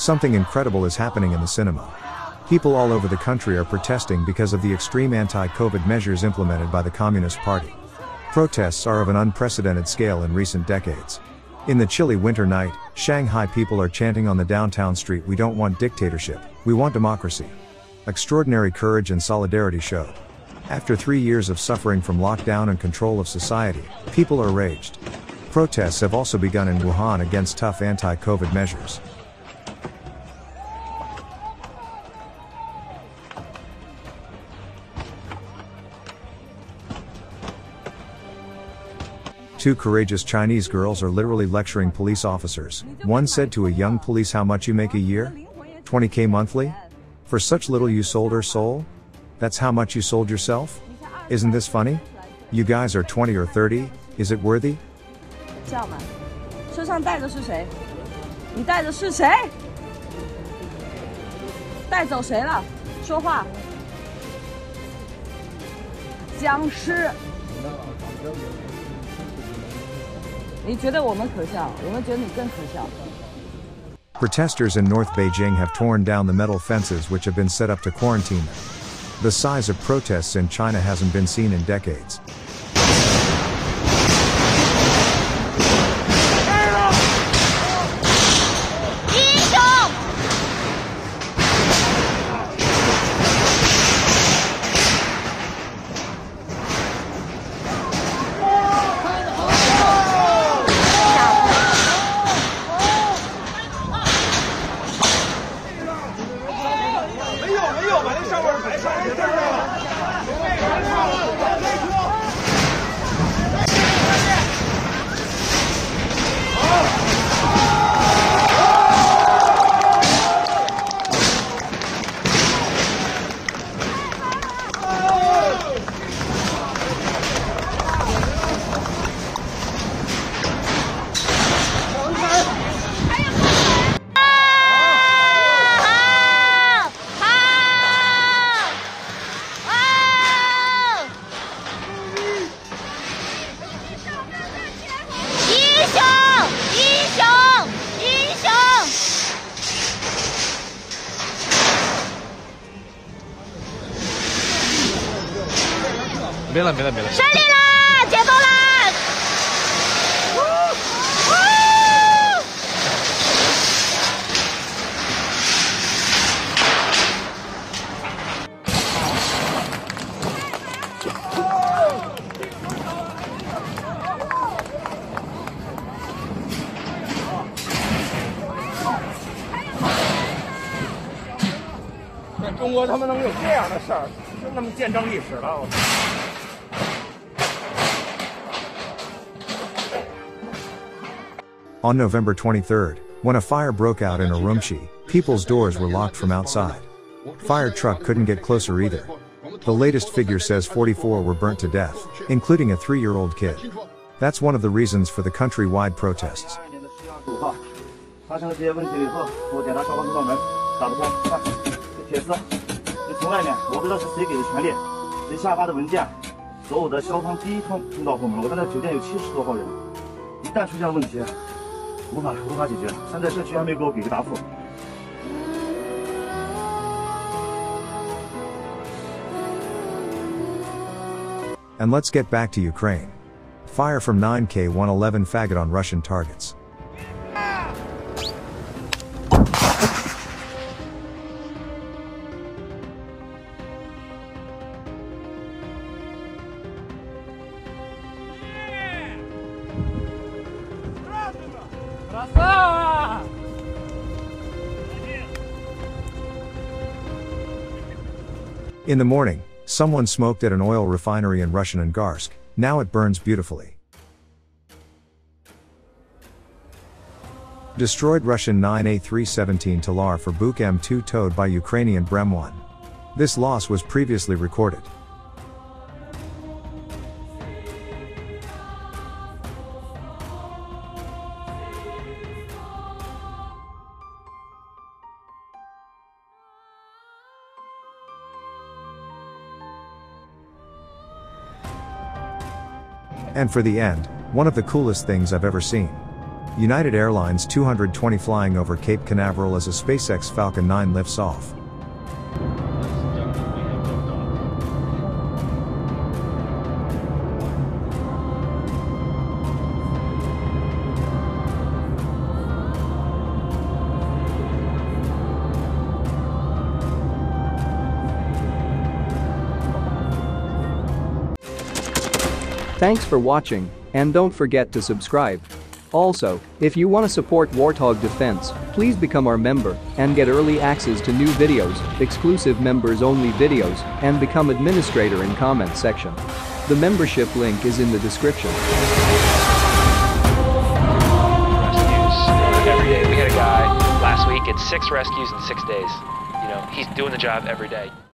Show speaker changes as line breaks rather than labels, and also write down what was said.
Something incredible is happening in the cinema. People all over the country are protesting because of the extreme anti-COVID measures implemented by the Communist Party. Protests are of an unprecedented scale in recent decades. In the chilly winter night, Shanghai people are chanting on the downtown street, "We don't want dictatorship, we want democracy." Extraordinary courage and solidarity showed. After 3 years of suffering from lockdown and control of society, people are enraged. Protests have also begun in Wuhan against tough anti-COVID measures. Two courageous Chinese girls are literally lecturing police officers. One said to a young police, "How much you make a year? 20K monthly? For such little you sold her soul? That's how much you sold yourself? Isn't this funny? You guys are 20 or 30, is it worthy?"
叫嘛，车上带的是谁？你带的是谁？带走谁了？说话。僵尸。你觉得我们可笑，我们觉得你更可笑。
Protesters in North Beijing have torn down the metal fences which have been set up to quarantine them. The size of protests in China hasn't been seen in decades.
别了，胜利
啦！解封啦！
在中国他们能有这样的事儿，真他妈见证历史了！
On November 23rd, when a fire broke out in Urumqi, people's doors were locked from outside. Fire truck couldn't get closer either. The latest figure says 44 were burnt to death, including a 3-year-old kid. That's one of the reasons for the countrywide protests.
发生了这些问题以后，我检查消防通道门打不通，这铁丝，这从外面我不知道是谁给的权利，谁下发的文件，所有的消防第一通道后门，我刚才酒店有70多号人，一旦出现了问题，无法解决，现在社区还没给我给个答复。
And let's get back to Ukraine. Fire from 9K-111 faggot on Russian targets. In the morning, someone smoked at an oil refinery in Russian Angarsk. Now it burns beautifully. Destroyed Russian 9A317 Talar for Buk M2 towed by Ukrainian Brem-1. This loss was previously recorded. And for the end, one of the coolest things I've ever seen. United Airlines 220 flying over Cape Canaveral as a SpaceX Falcon 9 lifts off.
Thanks for watching, and don't forget to subscribe. Also, if you want to support Warthog Defense, please become our member and get early access to new videos, exclusive members-only videos, and become administrator in comment section. The membership link is in the description.
Rescues every day. We had a guy last week at 6 rescues in 6 days. You know, he's doing the job every day.